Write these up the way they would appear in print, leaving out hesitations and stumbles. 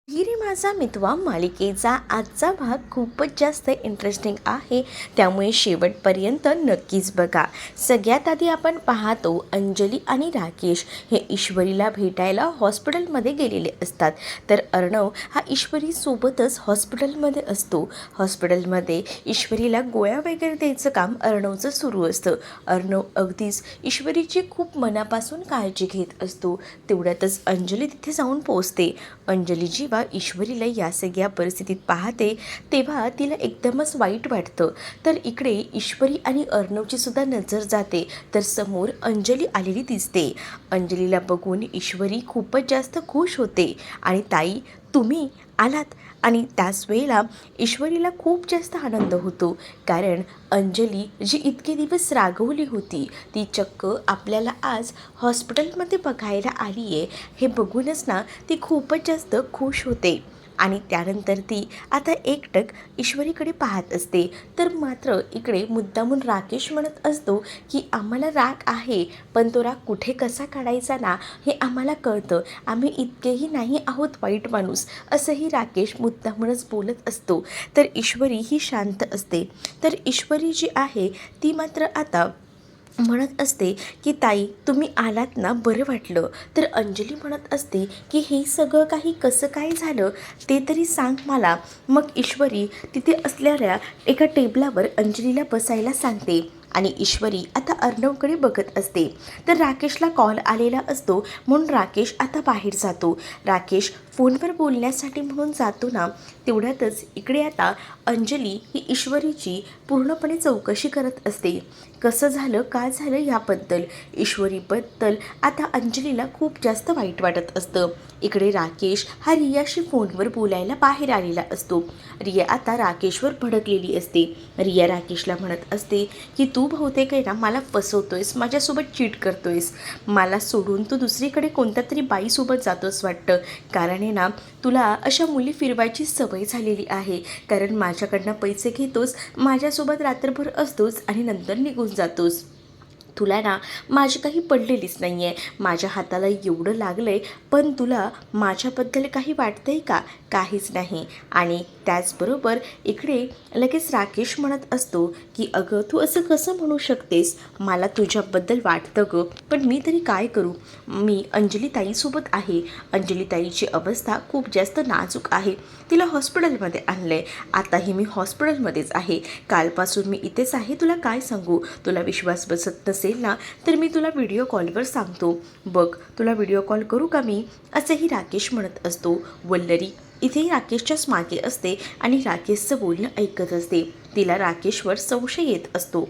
हिरे माझा मितवा मालिकेचा आजचा भाग खूपच जास्त इंटरेस्टिंग आहे, त्यामुळे शेवटपर्यंत नक्कीच बघा. सगळ्यात आधी आपण पाहतो अंजली आणि राकेश हे ईश्वरीला भेटायला हॉस्पिटलमध्ये गेलेले असतात. तर अर्णव हा ईश्वरीसोबतच हॉस्पिटलमध्ये असतो. हॉस्पिटलमध्ये ईश्वरीला गोळ्या वगैरे द्यायचं काम अर्णवचं सुरू असतं. अर्णव अगदीच ईश्वरीची खूप मनापासून काळजी घेत असतो. तेवढ्यातच अंजली तिथे जाऊन पोहोचते. अंजली जेव्हा ईश्वरीला या सगळ्या परिस्थितीत पाहते तेव्हा तिला एकदमच वाईट वाटतं. तर इकडे ईश्वरी आणि अर्णवची सुद्धा नजर जाते तर समोर अंजली आलेली दिसते. अंजलीला बघून ईश्वरी खूपच जास्त खुश होते आणि ताई तुम्ही आलात. आणि त्याच वेळेला ईश्वरीला खूप जास्त आनंद होतो, कारण अंजली जी इतके दिवस रागवली होती ती चक्क आपल्याला आज हॉस्पिटलमध्ये बघायला आली आहे हे बघूनच ना ती खूपच जास्त खुश होते. आणि त्यानंतर ती आता एकटक ईश्वरीकडे पाहत असते. तर मात्र इकडे मुद्दामून राकेश म्हणत असतो की आम्हाला राग आहे, पण तो राग कुठे कसा काढायचा ना हे आम्हाला कळतं, आम्ही इतकेही नाही आहोत वाईट माणूस, असंही राकेश मुद्दामूनच बोलत असतो. तर ईश्वरी ही शांत असते. तर ईश्वरी जी आहे ती मात्र आता म्हणत असते की ताई तुम्ही आलात ना, बरं वाटलं. तर अंजली म्हणत असते की हे सगळं काही कसं काय झालं ते तरी सांग मला. मग ईश्वरी तिथे असलेल्या एका टेबलावर अंजलीला बसायला सांगते आणि ईश्वरी आता अर्णवकडे बघत असते. तर राकेशला कॉल आलेला असतो म्हणून राकेश आता बाहेर जातो. राकेश फोनवर बोलण्यासाठी म्हणून जातो ना, तेवढ्यातच इकडे आता अंजली ही ईश्वरीची पूर्णपणे चौकशी करत असते. कसं झालं काय झालं याबद्दल ईश्वरीबद्दल आता अंजलीला खूप जास्त वाईट वाटत असतं. इकडे राकेश हा रियाशी फोनवर बोलायला बाहेर आलेला असतो. रिया आता राकेशवर भडकलेली असते. रिया राकेशला म्हणत असते की तू बहुतेक आहे ना मला फसवतोयस, माझ्यासोबत चीट करतोयस, मला सोडून तू दुसरीकडे कोणत्या तरी बाईसोबत जातोस वाटतं, कारण आहे ना तुला अशा मुली फिरवायची सवय झालेली आहे, कारण माझ्याकडनं पैसे घेतोस, माझ्यासोबत रात्रभर असतोस आणि नंतर निघून जातोस. तुला ना माझी काही पडलेलीच नाही आहे, माझ्या हाताला एवढं लागलं आहे, पण तुला माझ्याबद्दल काही वाटतं आहे का? काहीच नाही. आणि त्याचबरोबर इकडे लगेच राकेश म्हणत असतो की अगं तू असं कसं म्हणू शकतेस, मला तुझ्याबद्दल वाटतं गं, पण मी तरी काय करू, मी अंजली ताईसोबत आहे, अंजली ताईची अवस्था खूप जास्त नाजूक आहे, तिला हॉस्पिटलमध्ये आणलं आहे, आताही मी हॉस्पिटलमध्येच आहे, कालपासून मी इथेच आहे, तुला काय सांगू, तुला विश्वास बसत नसेल ना तर मी तुला व्हिडिओ कॉलवर सांगतो, बघ तुला व्हिडिओ कॉल करू का मी, असंही राकेश म्हणत असतो. वल्लरी इथेही राकेशच्याच मागे असते आणि राकेशचं बोलणं ऐकत असते. तिला राकेशवर संशय येत असतो.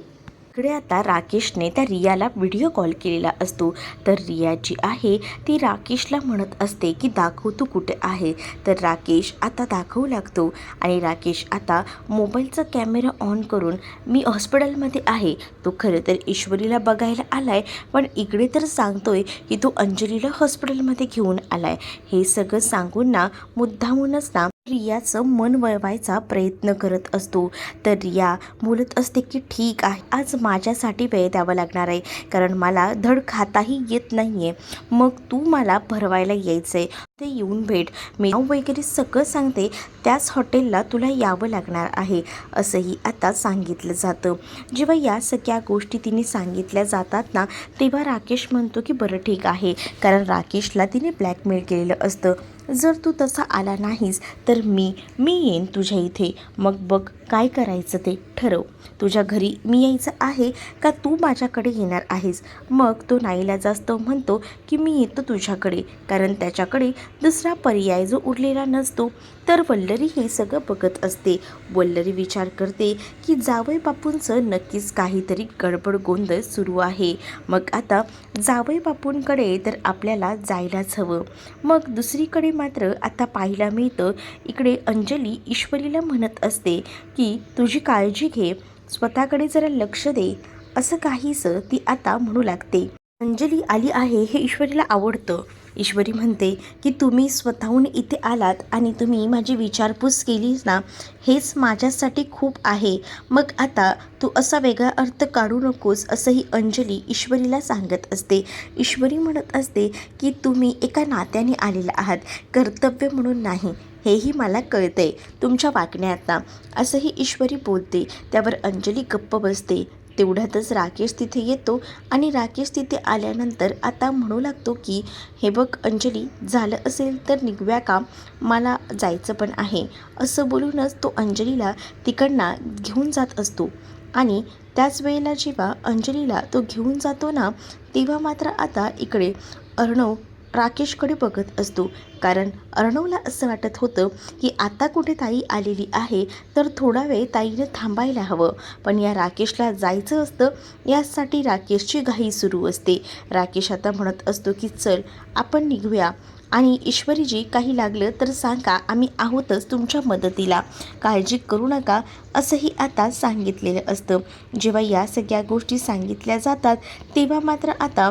इकडे आता राकेशने त्या रियाला व्हिडिओ कॉल केलेला असतो. तर रिया जी आहे ती राकेशला म्हणत असते की दाखव तू कुठे आहे. तर राकेश आता दाखवू लागतो आणि राकेश आता मोबाईलचा कॅमेरा ऑन करून मी हॉस्पिटलमध्ये आहे, तो खरं तर ईश्वरीला बघायला आलाय, पण इकडे तर सांगतोय की तो अंजलीला हॉस्पिटलमध्ये घेऊन आलाय, हे सगळं सांगून ना मुद्दामूनच ना रियाचं मन वळवायचा प्रयत्न करत असतो. तर रिया बोलत असते की ठीक आहे, आज माझ्यासाठी वेळ द्यावा लागणार आहे, कारण मला धड खाताही येत नाही आहे, मग तू मला भरवायला यायचं आहे, ते येऊन भेट, मी नाव वगैरे सगळं सांगते, त्याच हॉटेलला तुला यावं लागणार आहे, असंही आता सांगितलं जातं. जेव्हा या सगळ्या गोष्टी तिने सांगितल्या जातात ना तेव्हा राकेश म्हणतो की बरं ठीक आहे, कारण राकेशला तिने ब्लॅकमेल केलेलं असतं, जर तू तसा आला नाहीस तर मी येईन तुझ्या इथे, मग बघ काय करायचं ते ठरव, तुझ्या घरी मी यायचं आहे का तू माझ्याकडे येणार आहेस. मग तो नाईलाजास्तव म्हणतो की मी येतो तुझ्याकडे, कारण त्याच्याकडे दुसरा पर्याय जो उरलेला नसतो. तर वल्लरी हे सगळं बघत असते. वल्लरी विचार करते की जावई बापूंचं नक्कीच काहीतरी गडबड गोंधळ सुरू आहे, मग आता जावई बापूंकडे तर आपल्याला जायलाच हवं. मग दुसरीकडे मात्र आता पाहायला मिळतं इकडे अंजली ईश्वरीला म्हणत असते की तुझी काळजी घे, स्वतःकडे जरा लक्ष दे, असं काहीसं ती आता म्हणू लागते. अंजली आली आहे हे ईश्वरीला आवडतं. ईश्वरी म्हणते की तुम्ही स्वतःहून इथे आलात आणि तुम्ही माझी विचारपूस केलीस ना, हेच माझ्यासाठी खूप आहे. मग आता तू असा वेगळा अर्थ काढू नकोस, असंही अंजली ईश्वरीला सांगत असते. ईश्वरी म्हणत असते की तुम्ही एका नात्याने आलेला आहात, कर्तव्य म्हणून नाही. हेही मला कळतंय तुमच्या वागण्यातनं, असंही ईश्वरी बोलते. त्यावर अंजली गप्प बसते. तेवढ्यातच राकेश तिथे येतो आणि राकेश तिथे आल्यानंतर आता म्हणू लागतो की हे बघ अंजली, झालं असेल तर निघूया का, मला जायचं पण आहे. असं बोलूनच तो अंजलीला तिकडनं घेऊन जात असतो. आणि त्याच वेळेला जेव्हा अंजलीला तो घेऊन जातो ना, तेव्हा मात्र आता इकडे अर्णव राकेशकडे बघत असतो. कारण अर्णवला असं वाटत होतं की आता कुठे ताई आलेली आहे तर थोडा वेळ ताईनं थांबायला हवं. पण या राकेशला जायचं असतं, यासाठी राकेशची घाई सुरू असते. राकेश आता म्हणत असतो की चल आपण निघूया आणि ईश्वरीजी काही लागलं तर सांगा, आम्ही आहोतच तुमच्या मदतीला, काळजी करू नका, असंही आता सांगितलेलं असतं. जेव्हा या सगळ्या गोष्टी सांगितल्या जातात तेव्हा मात्र आता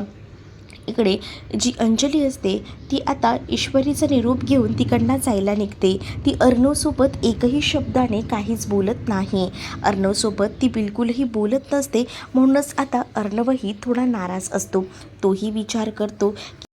इकडे जी अंजली असते ती आता ईश्वरीचा निरोप घेऊन तिकडनं जायला निघते. ती अर्णवसोबत एकही शब्दाने काहीच बोलत नाही. अर्णवसोबत ती बिलकुलही बोलत नसते. म्हणूनच आता अर्णवही थोडा नाराज असतो. तोही विचार करतो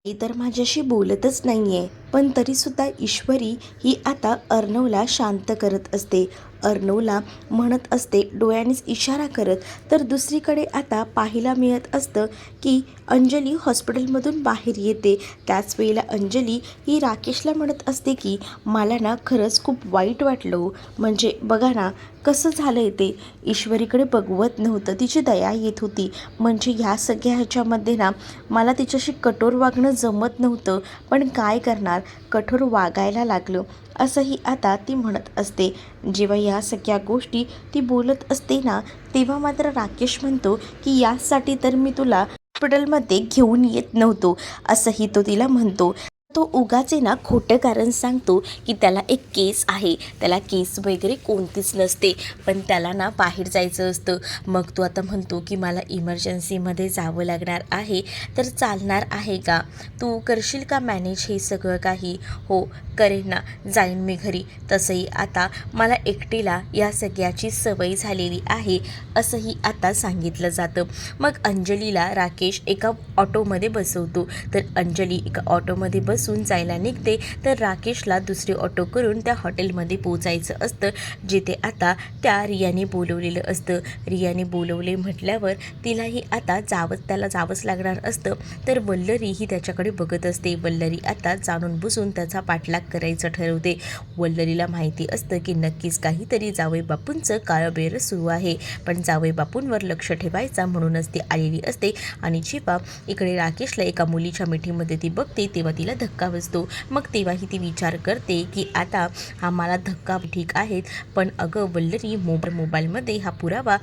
की तर माझ्याशी बोलतच नाही आहे, पण तरीसुद्धा ईश्वरी ही आता अर्णवला शांत करत असते. अर्णवला म्हणत असते डोळ्यानेच इशारा करत. तर दुसरीकडे आता पाहायला मिळत असतं की अंजली हॉस्पिटलमधून बाहेर येते. त्याच वेळेला अंजली ही राकेशला म्हणत असते की मला ना खरंच खूप वाईट वाटलं. म्हणजे बघा ना कसं झालं आहे ते, ईश्वरीकडे बघवत नव्हतं, तिची दया येत होती. म्हणजे ह्या सगळ्या ह्याच्यामध्ये ना मला तिच्याशी कठोर वागणं जमत नव्हतं, पण काय करणार, कठोर वागायला लागलं, असंही आता ती म्हणत असते. जेव्हा या सगळ्या गोष्टी ती बोलत असते ना, तेव्हा मात्र राकेश म्हणतो की यासाठी तर मी तुला हॉस्पिटलमध्ये घेऊन येत नव्हतो, असंही तो तिला म्हणतो. तो उगाचे ना खोटं कारण सांगतो की त्याला एक केस आहे, त्याला केस वगैरे कोणतीच नसते, पण त्याला ना बाहेर जायचं असतं. मग तो आता म्हणतो की मला इमर्जन्सीमध्ये जावं लागणार आहे, तर चालणार आहे का, तू करशील का मॅनेज हे सगळं काही. हो करेन ना, जाईन मी घरी. तसंही आता मला एकटीला या सगळ्याची सवय झालेली आहे, असंही आता सांगितलं जातं. मग अंजलीला राकेश एका ऑटोमध्ये बसवतो. तर अंजली एका ऑटोमध्ये बसून जायला निघते. तर राकेशला दुसरी ऑटो करून त्या हॉटेलमध्ये पोचायचं असतं, जिथे आता त्या रियाने बोलवलेलं असतं. रियाने बोलवले म्हटल्यावर तिलाही आता त्याला जावंच लागणार असतं. तर वल्लरी ही त्याच्याकडे बघत असते. वल्लरी आता जाणून बसून त्याचा पाठलाग करायचं ठरवते. वल्लरीला माहिती असतं की नक्कीच काहीतरी जावई बापूंचं काळबेर सुरू आहे, पण जावई बापूंवर लक्ष ठेवायचा म्हणूनच ती आलेली असते. आणि जेव्हा इकडे राकेशला एका मुलीच्या मिठीमध्ये ती बघते तेव्हा तिला धक्का बसतो. मग तेव्हाही ती विचार करते की आता हा मला धक्का ठीक आहेत, पण अगं वल्लरी मोबाईलमध्ये हा पुरावा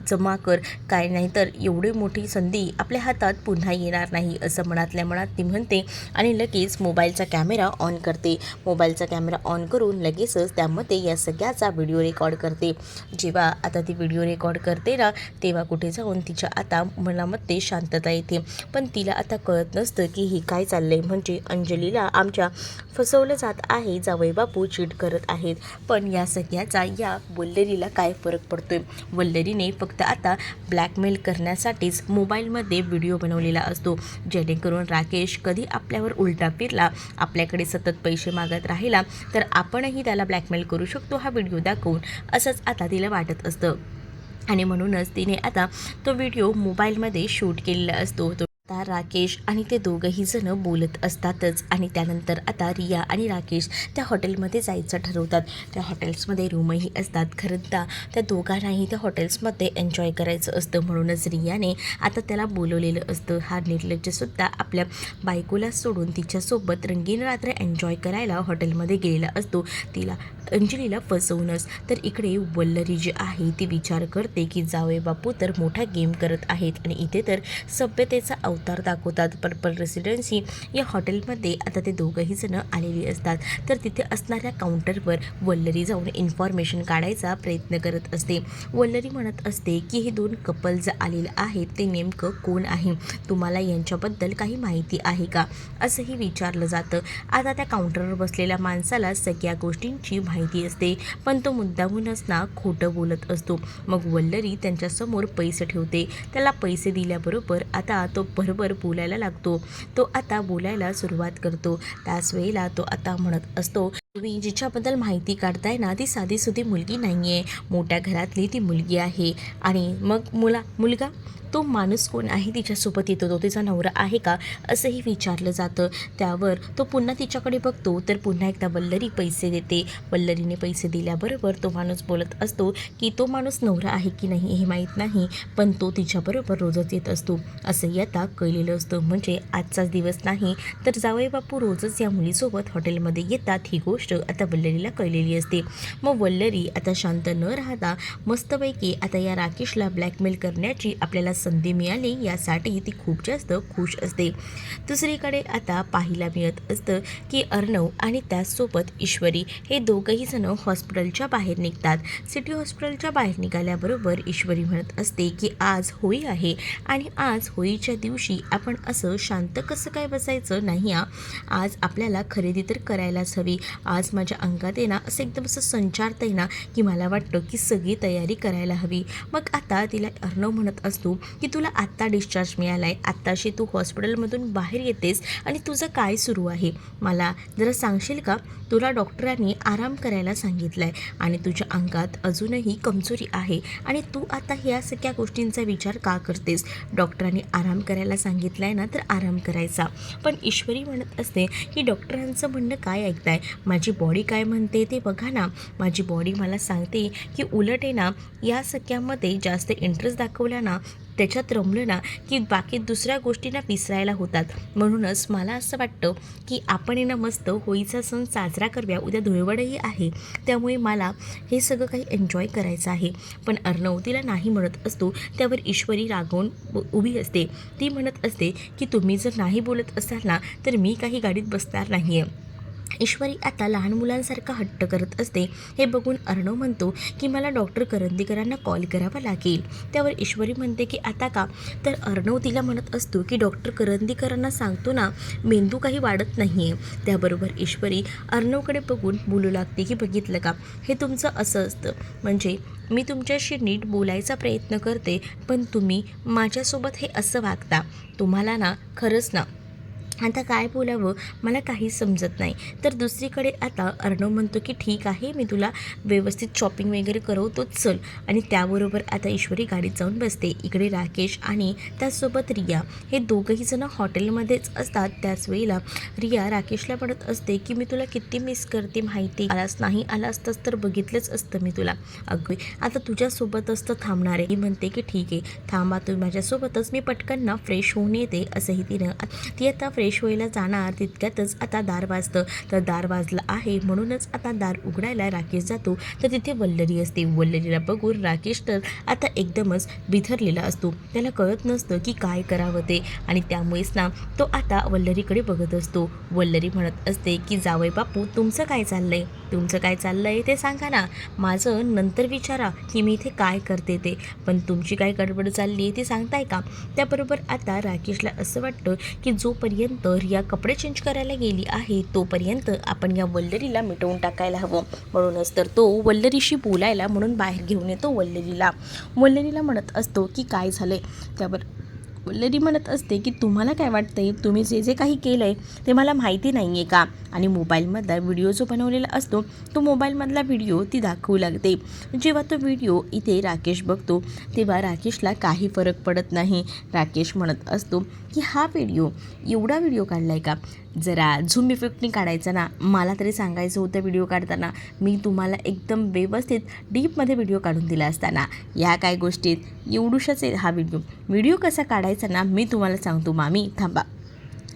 जमा कर, काय नाही तर एवढी मोठी संधी आपल्या हातात पुन्हा येणार नाही, असं मनातल्या मनात ती म्हणते. आणि लगेच मोबाईलचा कॅमेरा ऑन करते. मोबाईलचा कॅमेरा ऑन करून लगेचच त्यामध्ये या सगळ्याचा व्हिडिओ रेकॉर्ड करते. जेव्हा आता ती व्हिडिओ रेकॉर्ड करते ना, तेव्हा कुठे जाऊन तिच्या आता मनामध्ये शांतता येते. पण तिला आता कळत नसतं की हे काय चाललंय. म्हणजे अंजलीला आमच्या फसवलं जात आहे, जावई बापू चीट करत आहेत. पण या सगळ्याचा या वल्लरीला काय फरक पडतोय. वल्लरीने फक्त आता ब्लॅकमेल करण्यासाठीच मोबाईलमध्ये व्हिडिओ बनवलेला असतो, जेणेकरून राकेश कधी आपल्यावर उलटा फिरला, आपल्याकडे सतत पैसे मागत राहिला, तर आपणही त्याला ब्लॅकमेल करू शकतो हा व्हिडिओ दाखवून, असंच आता तिला वाटत असतं. आणि म्हणूनच तिने आता तो व्हिडिओ मोबाईलमध्ये शूट केलेला असतो. आता राकेश आणि ते दोघंही जण बोलत असतातच. आणि त्यानंतर आता रिया आणि राकेश त्या हॉटेलमध्ये जायचं ठरवतात. त्या हॉटेल्समध्ये रूमही असतात. खरंतर त्या दोघांनाही त्या हॉटेल्समध्ये एन्जॉय करायचं असतं, म्हणूनच रियाने आता त्याला बोलवलेलं असतं. हा निर्लज्जसुद्धा आपल्या बायकोला सोडून तिच्यासोबत रंगीन रात्र एन्जॉय करायला हॉटेलमध्ये गेलेला असतो, तिला अंजलीला फसवूनच. तर इकडे वल्लरी जी आहे ती विचार करते की जावई बापू तर मोठा गेम करत आहेत आणि इथे तर सभ्यतेचा अवतार दाखवतात. पर्पल रेसिडेन्सी या हॉटेलमध्ये आता ते दोघंही जण आलेली असतात. तर तिथे असणाऱ्या काउंटरवर वल्लरी जाऊन इन्फॉर्मेशन काढायचा प्रयत्न करत असते. वल्लरी म्हणत असते की हे 2 कपल्स आलेले आहेत ते नेमकं कोण आहे, तुम्हाला यांच्याबद्दल काही माहिती आहे का, असंही विचारलं जातं. आता त्या काउंटरवर बसलेल्या माणसाला सगळ्या गोष्टींची माहिती असते, पण तो मुद्दामूनच ना खोटं बोलत असतो. मग वल्लरी त्यांच्यासमोर पैसे ठेवते. त्याला पैसे दिल्याबरोबर आता तो बरोबर बोलायला लागतो. तो आता बोलायला सुरुवात करतो. त्याच वेळेला तो आता म्हणत असतो, तुम्ही जिच्याबद्दल माहिती काढताय ना ती साधीसुधी मुलगी नाही आहे, मोठ्या घरातली ती मुलगी आहे. आणि मग मुलगा तो माणूस कोण आहे तिच्यासोबत येतो, तो तिचा नवरा आहे का, असंही विचारलं जातं. त्यावर तो पुन्हा तिच्याकडे बघतो तर पुन्हा एकदा वल्लरी पैसे देते. वल्लरीने पैसे दिल्याबरोबर तो माणूस बोलत असतो की तो माणूस नवरा आहे की नाही हे माहीत नाही, पण तो तिच्याबरोबर रोजच येत असतो, असंही आता कळलेलं असतं. म्हणजे आजचाच दिवस नाही तर जावई बापू रोजच या मुलीसोबत हॉटेलमध्ये येतात, ही गोष्ट आता वल्लरीला कळलेली असते. मग वल्लरी आता शांत न राहता मस्तपैकी आता या राकेशला ब्लॅकमेल करण्याची आपल्याला संधी मिळाली यासाठी ती खूप जास्त खुश असते. दुसरीकडे आता पाहायला मिळत असतं की अर्णव आणि त्याचसोबत ईश्वरी हे दोघंही जण हॉस्पिटलच्या बाहेर निघतात. सिटी हॉस्पिटलच्या बाहेर निघाल्याबरोबर ईश्वरी म्हणत असते की आज होळी आहे आणि आज होळीच्या दिवशी आपण असं शांत कसं काय बसायचं नाही, आज आपल्याला खरेदी तर करायलाच हवी. आज माझ्या अंगात आहे ना असं एकदम असं संचारतं आहे ना की मला वाटतं की सगळी तयारी करायला हवी. मग आता तिला अर्णव म्हणत असतो की तुला आत्ता डिस्चार्ज मिळाला आहे, आत्ताशी तू हॉस्पिटलमधून बाहेर येतेस आणि तुझं काय सुरू आहे मला जरा सांगशील का. तुला डॉक्टरांनी आराम करायला सांगितलं आहे आणि तुझ्या अंगात अजूनही कमजोरी आहे आणि तू आता ह्या सगळ्या गोष्टींचा विचार का करतेस. डॉक्टरांनी आराम करायला सांगितलं आहे ना तर आराम करायचा. पण ईश्वरी म्हणत असते की डॉक्टरांचं म्हणणं काय ऐकताय, माझी बॉडी काय म्हणते ते बघा ना. माझी बॉडी मला सांगते की उलट आहे ना या सगळ्यामध्ये जास्त इंटरेस्ट दाखवला ना, त्याच्यात रमलं ना की बाकी दुसऱ्या गोष्टींना विसरायला होतात. म्हणूनच मला असं वाटतं की आपण ना मस्त होळीचा सण साजरा करूया. उद्या धुळवडही आहे, त्यामुळे मला हे सगळं काही एन्जॉय करायचं आहे. पण अर्णव तिला नाही म्हणत असतो. त्यावर ईश्वरी रागवून उभी असते. ती म्हणत असते की तुम्ही जर नाही बोलत असाल ना तर मी काही गाडीत बसणार नाही आहे. ईश्वरी आता लहान मुलांसारखा हट्ट करत असते. हे बघून अर्णव म्हणतो की मला डॉक्टर करंदीकरांना कॉल करावा लागेल. त्यावर ईश्वरी म्हणते की आता का. तर अर्णव तिला म्हणत असतो की डॉक्टर करंदीकरांना सांगतो ना मेंदू काही वाढत नाही आहे. त्याबरोबर ईश्वरी अर्णवकडे बघून बोलू लागते की बघितलं का, हे तुमचं असं असतं. म्हणजे मी तुमच्याशी नीट बोलायचा प्रयत्न करते पण तुम्ही माझ्यासोबत हे असं वागता. तुम्हाला ना खरंच ना आता काय बोलावं मला काहीच समजत नाही. तर दुसरीकडे आता अर्णव म्हणतो की ठीक आहे मी तुला व्यवस्थित शॉपिंग वगैरे करवतो चल. आणि त्याबरोबर आता ईश्वरी गाडीत जाऊन बसते. इकडे राकेश आणि त्याचसोबत रिया हे दोघंही जण हॉटेलमध्येच असतात. त्याच वेळेला रिया राकेशला म्हणत असते की मी तुला किती मिस करते माहिती, आलाच नाही आला असतंच तर बघितलंच असतं मी तुला. अगदी आता तुझ्यासोबतच तर थांबणार आहे. ती म्हणते की ठीक आहे थांबा तुम्ही माझ्यासोबतच, मी पटकन ना फ्रेश होऊन येते. असंही ती आता फ्रेश व्हायला जाणार तितक्यातच आता दार वाजतं. तर दार वाजलं आहे म्हणूनच आता दार उघडायला राकेश जातो. तर तिथे वल्लरी असते. वल्लरीला बघून राकेश तर आता एकदमच बिथरलेला असतो. त्याला कळत नसतं की काय करावं ते आणि त्यामुळेच ना तो आता वल्लरीकडे बघत असतो. वल्लरी म्हणत असते की जावई बापू तुमचं काय चाललंय, तुमचं काय चाललंय ते सांगा ना, माझं नंतर विचारा की मी इथे काय करते ते, पण तुमची काय गडबड चालली आहे ती सांगताय का. त्याबरोबर आता राकेशला असं वाटतं की जोपर्यंत रिया कपडे चेंज करायला गेली आहे तोपर्यंत आपण या वल्लरीला मिटवून टाकायला हवं. म्हणूनच तर तो वल्लरीशी बोलायला म्हणून बाहेर घेऊन येतो वल्लरीला म्हणत असतो की काय झालंय. त्यावर वल्लरी म्हणत असते की तुम्हाला काय वाटतंय, तुम्ही जे जे काही केलं आहे ते मला माहिती नाही आहे का. आणि मोबाईलमधला व्हिडिओ जो बनवलेला असतो तो मोबाईलमधला व्हिडिओ ती दाखवू लागते. जेव्हा तो व्हिडिओ इथे राकेश बघतो तेव्हा राकेशला काही फरक पडत नाही. राकेश म्हणत असतो की हा व्हिडिओ एवढा व्हिडिओ काढला आहे का, जरा झूम इफेक्टनी काढायचा ना, मला तरी सांगायचं होतं व्हिडिओ काढताना, मी तुम्हाला एकदम व्यवस्थित डीपमध्ये व्हिडिओ काढून दिला असताना. या काय गोष्टीत एवढूशच आहे हा व्हिडिओ कसा काढायचा ना मी तुम्हाला सांगतो मामी थांबा.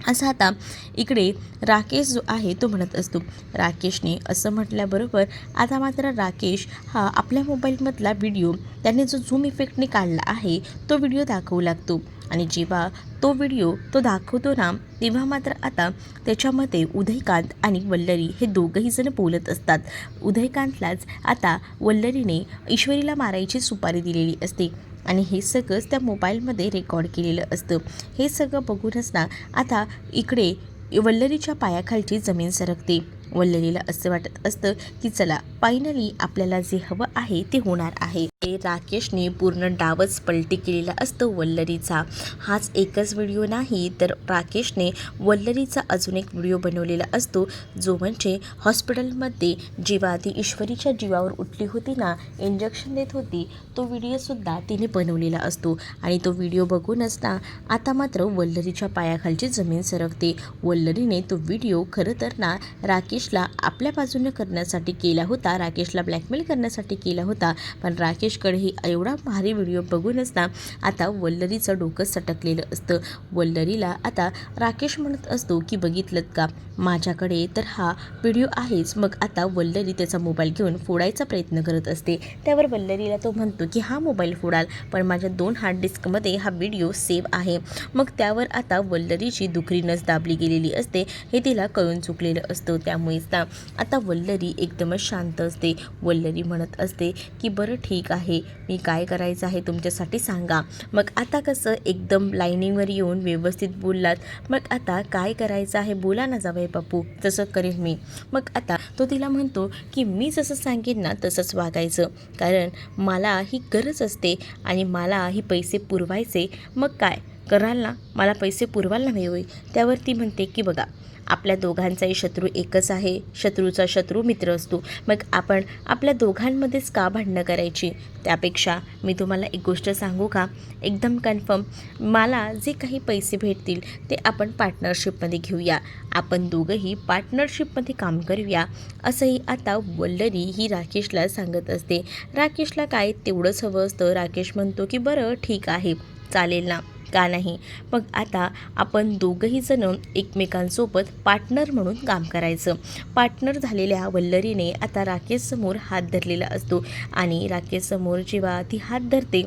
असं आता इकडे राकेश जो आहे तो म्हणत असतो. राकेशने असं म्हटल्याबरोबर आता मात्र राकेश हा आपल्या मोबाईलमधला व्हिडिओ त्याने जो झूम इफेक्टने काढला आहे तो व्हिडिओ दाखवू लागतो. आणि जेव्हा तो व्हिडिओ तो दाखवतो ना, तेव्हा मात्र आता त्याच्यामध्ये उदयकांत आणि वल्लरी हे दोघंही जण बोलत असतात. उदयकांतलाच आता वल्लरीने ईश्वरीला मारायची सुपारी दिलेली असते आणि हे सगळंच त्या मोबाईलमध्ये रेकॉर्ड केलेलं असतं. हे सगळं बघूनच ना आता इकडे वल्लरीच्या पायाखालची जमीन सरकते. वल्लरीला असं वाटत असतं की चला फायनली आपल्याला जे हवं आहे ते होणार आहे. राकेशने पूर्ण डावच पलटी केलेला असतो वल्लरीचा. हाच एकच व्हिडिओ नाही तर राकेशने वल्लरीचा अजून एक व्हिडिओ बनवलेला असतो, जो म्हणजे हॉस्पिटलमध्ये जेव्हा ती ईश्वरीच्या जीवावर उठली होती ना, इंजेक्शन देत होती, तो व्हिडिओसुद्धा तिने बनवलेला असतो. आणि तो व्हिडिओ बघूनच ना आता मात्र वल्लरीच्या पायाखालची जमीन सरकते. वल्लरीने तो व्हिडिओ खरं तर ना राकेशला आपल्या बाजूने करण्यासाठी केला होता, राकेशला ब्लॅकमेल करण्यासाठी केला होता. पण राकेशकडेही एवढा भारी व्हिडिओ बघूनच ना आता वल्लरीचं डोकं सटकलेलं असतं. वल्लरीला आता राकेश म्हणत असतो की बघितलंत का, माझ्याकडे तर हा व्हिडिओ आहेच. मग आता वल्लरी त्याचा मोबाईल घेऊन फोडायचा प्रयत्न करत असते. त्यावर वल्लरीला तो म्हणतो की हा मोबाईल फोडाल, पण माझ्या 2 हार्ड डिस्कमध्ये हा व्हिडिओ सेव्ह आहे. मग त्यावर आता वल्लरीची दुखरी नस दाबली गेलेली असते हे तिला कळून चुकलेलं असतं. त्यामुळेच ना आता वल्लरी एकदमच शांत असते. वल्लरी म्हणत असते की बरं ठीक आहे, मी काय करायचं आहे तुमच्यासाठी सांगा. मग आता कसं एकदम लाईनीवर येऊन व्यवस्थित बोललात, मग आता काय करायचं आहे बोला ना जावई बापू, तसं करेन मी. मग आता तो तिला म्हणतो की मी जसं सांगेन ना तसंच वागायचं, कारण मला ही गरज असते आणि मला ही पैसे पुरवायचे. मग काय कराल ना, मला पैसे पुरवाल ना होईल. त्यावर ती म्हणते की बघा, आपल्या दोघांचाही शत्रू एकच आहे, शत्रूचा शत्रू मित्र असतो. मग आपण आपल्या दोघांमध्येच का भांडणं करायची. त्यापेक्षा मी तुम्हाला एक गोष्ट सांगू का, एकदम कन्फर्म, मला जे काही पैसे भेटतील ते आपण पार्टनरशिपमध्ये घेऊया, आपण दोघंही पार्टनरशिपमध्ये काम करूया, असंही आता वल्लरी ही राकेशला सांगत असते. राकेशला काय तेवढंच हवं असतं. राकेश म्हणतो की बरं ठीक आहे, चालेल ना, का नाही. मग आता आपण दोघंही जण एकमेकांसोबत पार्टनर म्हणून काम करायचं. पार्टनर झालेल्या वल्लरीने आता राकेशसमोर हात धरलेला असतो आणि राकेशसमोर जेव्हा ती हात धरते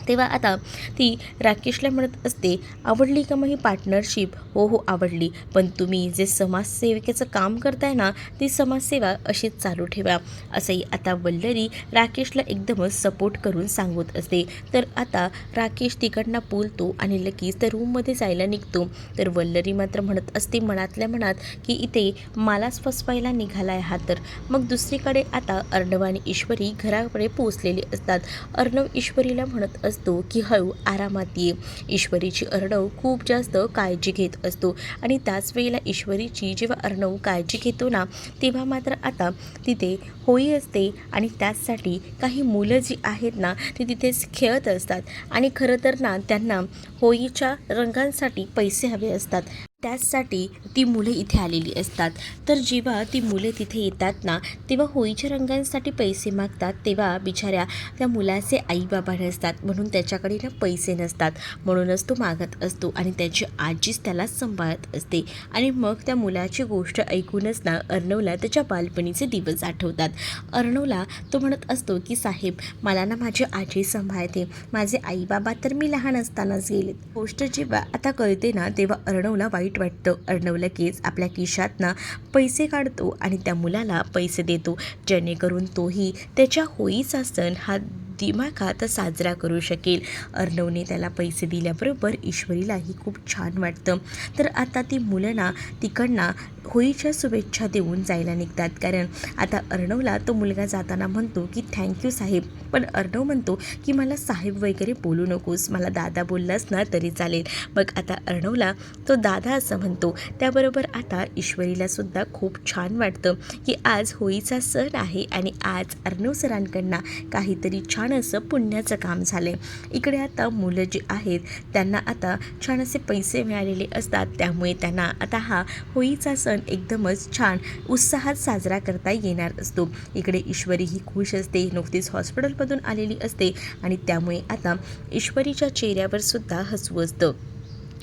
तेव्हा आता ती राकेशला म्हणत असते, आवडली का मग ही पार्टनरशिप. हो हो आवडली, पण तुम्ही जे समाजसेविकेचं काम करताय ना, ती समाजसेवा अशीच चालू ठेवा, असंही आता वल्लरी राकेशला एकदमच सपोर्ट करून सांगत असते. तर आता राकेश तिकडनं बोलतो आणि लगेच त्या रूममध्ये जायला निघतो. तर वल्लरी मात्र म्हणत असते मनातल्या मनात की इथे मलाच फसवायला निघालाय हा तर. मग दुसरीकडे आता अर्णव आणि ईश्वरी घराकडे पोचलेली असतात. अर्णव ईश्वरीला म्हणत असतो की हळू आरामात ये. ईश्वरीची अर्णव खूप जास्त काळजी घेत असतो आणि त्याच वेळेला ईश्वरीची जेव्हा अर्णव काळजी घेतो ना, तेव्हा मात्र आता तिथे होळी असते आणि त्याचसाठी काही मुलं जी आहेत ना ती तिथेच खेळत असतात. आणि खरं तर ना त्यांना होळीच्या रंगांसाठी पैसे हवे असतात, त्याचसाठी ती मुलं इथे आलेली असतात. तर जेव्हा ती मुले तिथे येतात ना, तेव्हा होळीच्या रंगांसाठी पैसे मागतात, तेव्हा बिचाऱ्या त्या मुलाचे आईबाबा नसतात, म्हणून त्याच्याकडे ना पैसे नसतात, म्हणूनच तो मागत असतो आणि त्याची आजीच त्याला सांभाळत असते. आणि मग त्या मुलाची गोष्ट ऐकूनच ना अर्णवला त्याच्या बालपणीचे दिवस आठवतात. अर्णवला तो म्हणत असतो की साहेब, मला ना माझी आजी सांभाळते, माझे आईबाबा तर मी लहान असतानाच गेलेत. गोष्ट जेव्हा आता कळते ना, तेव्हा अर्णवला वाईट वाटतं. अर्णव लगेच आपल्या खिशातनं पैसे काढतो आणि त्या मुलाला पैसे देतो, जेणेकरून तोही त्याच्या होळीचा सण हा दिमाखात साजरा करू शकेल. अर्णवने त्याला पैसे दिल्याबरोबर ईश्वरीलाही खूप छान वाटतं. तर आता ती मुलं ना तिकडनं होळीच्या शुभेच्छा देऊन जायला निघतात, कारण आता अर्णवला तो मुलगा जाताना म्हणतो की थँक्यू साहेब, पण अर्णव म्हणतो की मला साहेब वगैरे बोलू नकोस, मला दादा बोललास ना तरी चालेल. मग आता अर्णवला तो दादा असं म्हणतो. त्याबरोबर आता ईश्वरीलासुद्धा खूप छान वाटतं की आज होळीचा सण आहे आणि आज अर्णव सरांकडनं काहीतरी छान असं पुण्याचं काम झालं आहे. इकडे आता मुलं जी आहेत त्यांना आता छान असे पैसे मिळालेले असतात, त्यामुळे त्यांना आता हा होळीचा सण एकदमच छान उत्साहात साजरा करता येणार असतो. इकडे ईश्वरी ही खुश असते, नुकतीच हॉस्पिटलमधून आलेली असते आणि त्यामुळे आता ईश्वरीच्या चेहऱ्यावर सुद्धा हसू असतं.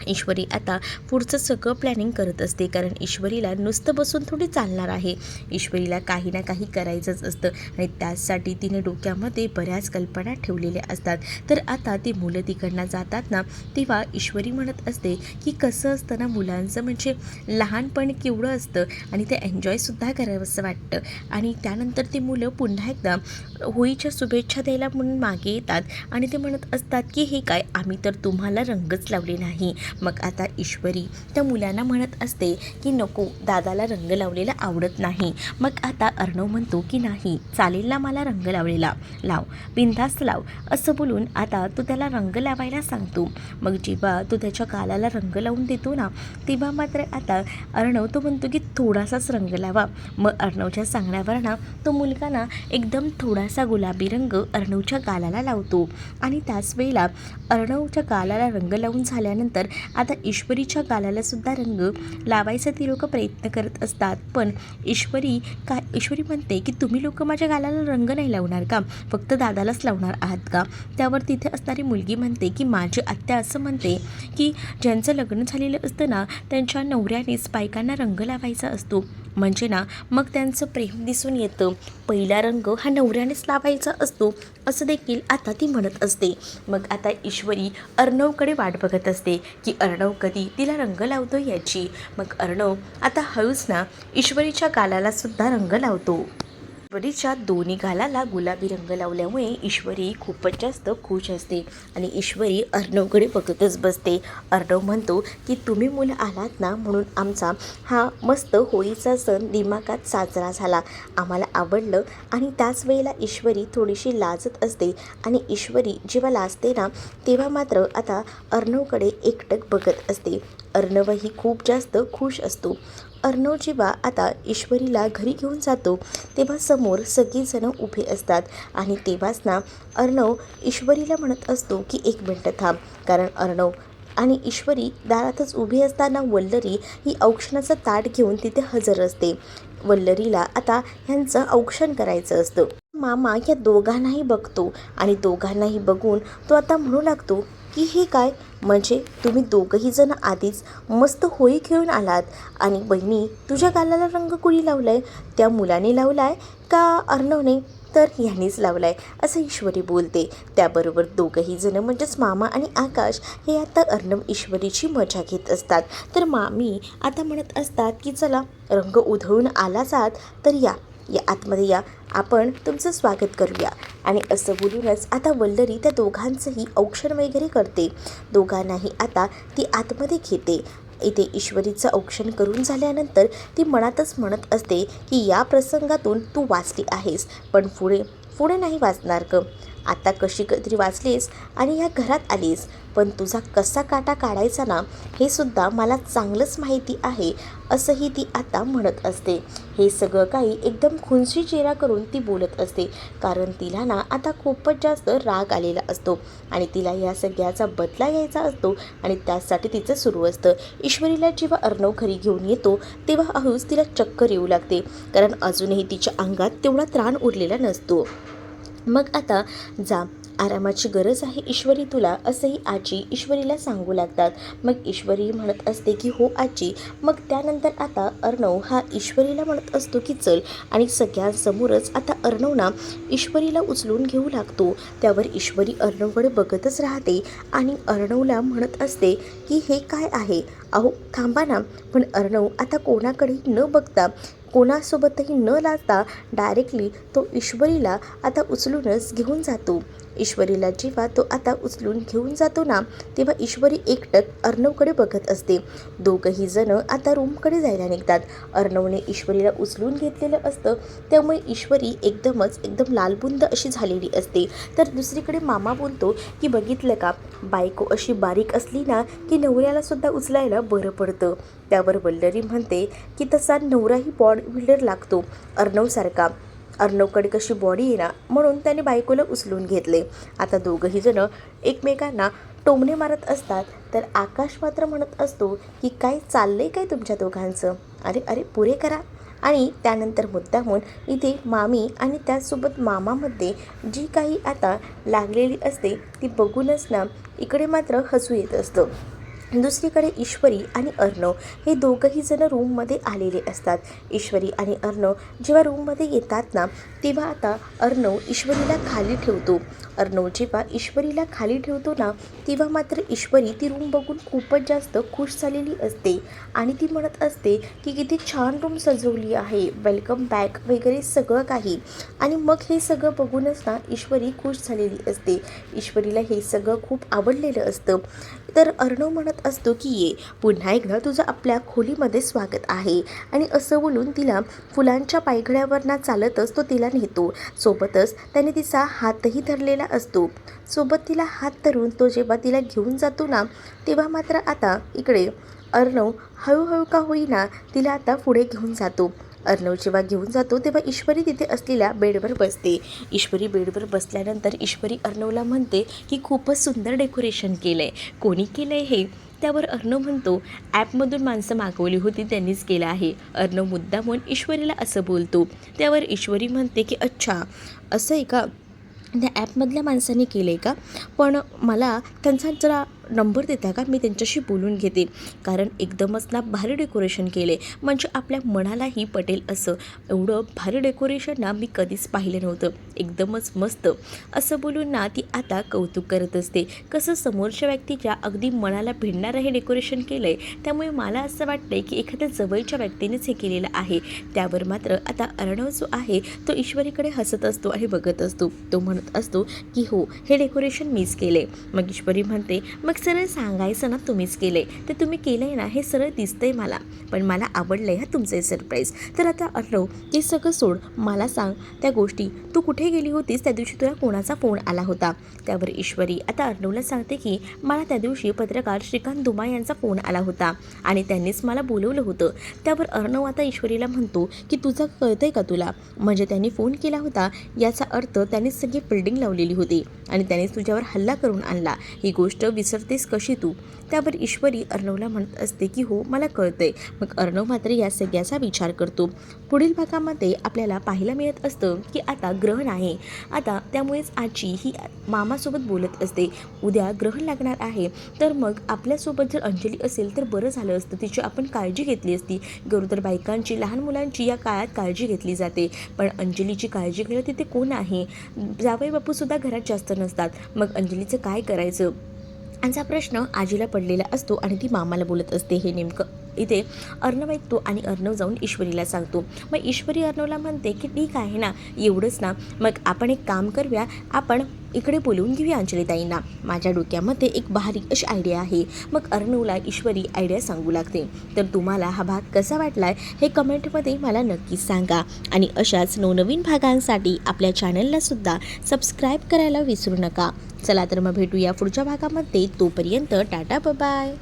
ईश्वरी आता पुढचं सगळं प्लॅनिंग करत असते, कारण ईश्वरीला नुसतं बसून थोडी चालणार आहे. ईश्वरीला काही ना काही करायचंच असतं आणि त्याचसाठी तिने डोक्यामध्ये बऱ्याच कल्पना ठेवलेल्या असतात. तर आता ती मुलं तिकडनं जातात ना, तेव्हा ईश्वरी म्हणत असते की कसं असतं ना, मुलांचं म्हणजे लहानपण केवढं असतं आणि ते एन्जॉयसुद्धा करावंसं वाटतं. आणि त्यानंतर ती मुलं पुन्हा एकदा होळीच्या शुभेच्छा द्यायला म्हणून मागे येतात आणि ते म्हणत असतात की हे काय, आम्ही तर तुम्हाला रंगच लावले नाही. मग आता ईश्वरी त्या मुलांना म्हणत असते की नको, दादाला रंग लावलेला आवडत नाही. मग आता अर्णव म्हणतो की नाही चालेल ना, मला रंग लावलेला लाव, बिनधास्त लाव, असं बोलून आता तो त्याला रंग लावायला सांगतो. मग जेव्हा तो त्याच्या गालाला रंग लावून देतो ना, तेव्हा मात्र आता अर्णव तो म्हणतो की थोडासाच रंग लावा. मग अर्णवच्या सांगण्यावर ना तो मुलगा ना एकदम थोडासा गुलाबी रंग अर्णवच्या गालाला लावतो. आणि त्याच वेळेला अर्णवच्या गालाला रंग लावून झाल्यानंतर आता ईश्वरीच्या गालाला सुद्धा रंग लावायचा ती लोक प्रयत्न करत असतात. पण ईश्वरी म्हणते की तुम्ही लोक माझ्या गालाला रंग नाही लावणार का, फक्त दादालाच लावणार आहात का. त्यावर तिथे असणारी मुलगी म्हणते की माझी आत्या असं म्हणते की ज्यांचं लग्न झालेलं असतं ना, त्यांच्या नवऱ्यानेच बायकांना रंग लावायचा असतो, म्हणजे ना मग त्यांचं प्रेम दिसून येतं. पहिला रंग हा नवऱ्यानेच लावायचा असतो, असं देखील आता ती म्हणत असते. मग आता ईश्वरी अर्णवकडे वाट बघत असते की अर्णव कधी तिला रंग लावतो याची. मग अर्णव आता हळूच ना ईश्वरीच्या गालाला सुद्धा रंग लावतो. ईश्वरीच्या दोन्ही गालाला गुलाबी रंग लावल्यामुळे ईश्वरी खूपच जास्त खुश असते आणि ईश्वरी अर्णवकडे बघतच बसते. अर्णव म्हणतो की तुम्ही मुलं आलात ना, म्हणून आमचा हा मस्त होळीचा सण दिमागात साजरा झाला, आम्हाला आवडलं. आणि त्याच वेळेला ईश्वरी थोडीशी लाजत असते आणि ईश्वरी जेव्हा लाजते ना, तेव्हा मात्र आता अर्णवकडे एकटक बघत असते. अर्णवही खूप जास्त खुश असतो. अर्णव जेव्हा आता ईश्वरीला घरी घेऊन जातो, तेव्हा समोर सगळीजणं उभे असतात आणि तेव्हाच ना अर्णव ईश्वरीला म्हणत असतो की 1 मिनटं थांब. कारण अर्णव आणि ईश्वरी दारातच उभी असताना वल्लरी ही औक्षणाचं ताट घेऊन तिथे हजर असते. वल्लरीला आता ह्यांचं औक्षण करायचं असतं. मामा या दोघांनाही बघतो आणि दोघांनाही बघून तो आता म्हणू लागतो की हे काय, म्हणजे तुम्ही दोघंही जण आधीच मस्त होळी खेळून आलात आणि बहिणी तुझ्या गालाला रंग कुणी लावलाय, त्या मुलाने लावलाय का अर्णवने, तर ह्यानेच लावलाय, असं ईश्वरी बोलते. त्याबरोबर दोघंही जण म्हणजेच मामा आणि आकाश हे आता अर्णव ईश्वरीची मजा घेत असतात. तर मामी आता म्हणत असतात की चला रंग उधळून आलाच आहात तर या आतमध्ये या, आपण तुमचं स्वागत करूया. आणि असं बोलूनच आता वल्लरी त्या दोघांचंही औक्षण वगैरे करते. दोघांनाही आता ती आतमध्ये घेते. इथे ईश्वरीचं औक्षण करून झाल्यानंतर ती मनातच म्हणत असते की या प्रसंगातून तू वाचली आहेस, पण पुढे नाही वाचणार ग. आता कशी तरी वाचलीस आणि ह्या घरात आलीस, पण तुझा कसा काटा काढायचा ना, हे सुद्धा मला चांगलंच माहिती आहे, असंही ती आता म्हणत असते. हे सगळं काही एकदम खुन्शी चेहरा करून ती बोलत असते, कारण तिला ना आता खूपच जास्त राग आलेला असतो आणि तिला या सगळ्याचा बदला घ्यायचा असतो आणि त्यासाठी तिचं सुरू असतं. ईश्वरीला जेव्हा अर्णव घरी घेऊन येतो, तेव्हा हळूच तिला चक्कर येऊ लागते, कारण अजूनही तिच्या अंगात तेवढा त्राण उरलेला नसतो. मग आता जा, आरामाची गरज आहे ईश्वरी तुला, असंही आजी ईश्वरीला सांगू लागतात. मग ईश्वरी म्हणत असते की हो आजी. मग त्यानंतर आता अर्णव हा ईश्वरीला म्हणत असतो की चल, आणि सगळ्यांसमोरच आता अर्णव ना ईश्वरीला उचलून घेऊ लागतो. त्यावर ईश्वरी अर्णवकडे बघतच राहते आणि अर्णवला म्हणत असते की हे काय आहे, अहो थांबा ना. पण अर्णव आता कोणाकडे न बघता, कोणासोबतही न लाजता डायरेक्टली तो ईश्वरीला आता उचलूनच घेऊन जातो. ईश्वरीला जेव्हा तो आता उचलून घेऊन जातो ना, तेव्हा ईश्वरी एकटक अर्णवकडे बघत असते. दोघंही जण आता रूमकडे जायला निघतात. अर्णवने ईश्वरीला उचलून घेतलेलं असतं, त्यामुळे ईश्वरी एकदम लालबुंद अशी झालेली असते. तर दुसरीकडे मामा बोलतो की बघितलं का, बायको अशी बारीक असली ना की नवऱ्यालासुद्धा उचलायला बरं पडतं. त्यावर वल्लरी म्हणते की तसा नवराही बॉडी बिल्डर लागतो अर्णवसारखा, अर्णवकडे कशी बॉडी आहे ना, म्हणून त्याने बायकोला उचलून घेतले. आता दोघंही जण एकमेकांना टोमणे मारत असतात. तर आकाश मात्र म्हणत असतो की काय चाललंय काय तुमच्या दोघांचं, अरे अरे पुरे करा. आणि त्यानंतर मुद्दामून इथे मामी आणि त्याचसोबत मामामध्ये जी काही आता लागलेली असते ती बघूनच ना इकडे मात्र हसू येत असतं. दुसरीकडे ईश्वरी आणि अर्णव हे दोघंही जण रूममध्ये आलेले असतात. ईश्वरी आणि अर्णव जेव्हा रूममध्ये येतात ना, तेव्हा आता अर्णव ईश्वरीला खाली ठेवतो. अर्णव जेव्हा ईश्वरीला खाली ठेवतो ना, तेव्हा मात्र ईश्वरी ती रूम बघून खूपच जास्त खुश झालेली असते आणि ती म्हणत असते की किती छान रूम सजवली आहे, वेलकम बॅक वगैरे सगळं काही. आणि मग हे सगळं बघूनच ना ईश्वरी खुश झालेली असते. ईश्वरीला हे सगळं खूप आवडलेलं असतं. तर अर्णव म्हणत असतो की ये, पुन्हा एकदा तुझं आपल्या खोलीमध्ये स्वागत आहे. आणि असं बोलून तिला फुलांच्या पायघड्यावरनं चालतच तो तिला नेतो. सोबतच त्याने तिचा हातही धरलेला असतो. सोबत तिला हात धरून तो जेव्हा तिला घेऊन जातो ना, तेव्हा मात्र आता इकडे अर्णव हळूहळू का होईना तिला आता पुढे घेऊन जातो. अर्णव जेव्हा घेऊन जातो तेव्हा ईश्वरी तिथे असलेल्या बेडवर बसते. ईश्वरी बेडवर बसल्यानंतर ईश्वरी अर्णवला म्हणते की खूपच सुंदर डेकोरेशन केलं आहे, कोणी केलं आहे हे? त्यावर अर्णव म्हणतो ॲपमधून माणसं मागवली होती त्यांनीच केलं आहे. अर्णव मुद्दामून ईश्वरीला असं बोलतो. त्यावर ईश्वरी म्हणते की अच्छा असं आहे का, त्या ॲपमधल्या माणसांनी केलं आहे का? पण मला त्यांचा जरा नंबर देता का, मी त्यांच्याशी बोलून घेते. कारण एकदमच ना भारी डेकोरेशन केले, म्हणजे आपल्या मनालाही पटेल असं. एवढं भारी डेकोरेशन ना मी कधीच पाहिलं नव्हतं, एकदमच मस्त असं बोलून ना ती आता कौतुक करत असते. कसं समोरच्या व्यक्तीच्या अगदी मनाला भिडणारं हे डेकोरेशन केलं आहे, त्यामुळे मला असं वाटतं की एखाद्या जवळच्या व्यक्तीनेच हे केलेलं आहे. त्यावर मात्र आता अर्णव जो आहे तो ईश्वरीकडे हसत असतो आणि बघत असतो. तो म्हणत असतो की हो, हे डेकोरेशन मीच केले. मग ईश्वरी म्हणते मग सरळ सांगायचं ना तुम्हीच केले, ते तुम्ही केलं आहे ना हे सरळ दिसतंय मला, पण मला आवडलं आहे हा तुमचं सरप्राईज. तर आता अर्णव ते सगळं सोड, मला सांग त्या गोष्टी, तू कुठे गेली होतीस त्या दिवशी, तुला कोणाचा फोन आला होता? त्यावर ईश्वरी आता अर्णवला सांगते की मला त्या दिवशी पत्रकार श्रीकांत धुमाळ यांचा फोन आला होता आणि त्यांनीच मला बोलवलं होतं. त्यावर अर्णव आता ईश्वरीला म्हणतो की तुझं कळतंय का तुला, म्हणजे त्यांनी फोन केला होता याचा अर्थ त्यांनीच सगळी फिल्डिंग लावलेली होती आणि त्यांनीच तुझ्यावर हल्ला करून आणला. ही गोष्ट विसरतेस कशी तू? त्यावर ईश्वरी अर्णवला म्हणत असते की हो मला कळतंय. मग अर्णव मात्र या सगळ्याचा विचार करतो. पुढील भागामध्ये आपल्याला पाहायला मिळत असतं की आता ग्रहण आहे. आता त्यामुळेच आजी ही मामासोबत बोलत असते, उद्या ग्रहण लागणार आहे, तर मग आपल्यासोबत जर अंजली असेल तर बरं झालं असतं, तिची आपण काळजी घेतली असती. गरोदर बायकांची, लहान मुलांची या काळात काळजी घेतली जाते, पण अंजलीची काळजी घ्यायला तिथे कोण आहे? जावई बापूसुद्धा घरात जास्त नसतात, मग अंजलीचं काय करायचं असा प्रश्न आजीला पडलेला असतो आणि ती मामाला बोलत असते. हे नेमकं इथे अर्णव ऐकतो आणि अर्णव जाऊन ईश्वरीला सांगतो. मग ईश्वरी अर्णवला म्हणते की ठीक आहे ना, एवढंच ना, मग आपण एक काम करूया, आपण इकडे बोलवून घेऊया अंजलीताईंना, माझ्या डोक्यामध्ये एक भारी अशी आयडिया आहे. मग अर्णवला ईश्वरी आयडिया सांगू लागते. तर तुम्हाला हा भाग कसा वाटलाय हे कमेंटमध्ये मला नक्कीच सांगा आणि अशाच नवनवीन भागांसाठी आपल्या चॅनलला सुद्धा सबस्क्राईब करायला विसरू नका. चला तर मग भेटूया पुढच्या भागामध्ये. तोपर्यंत टाटा बाय.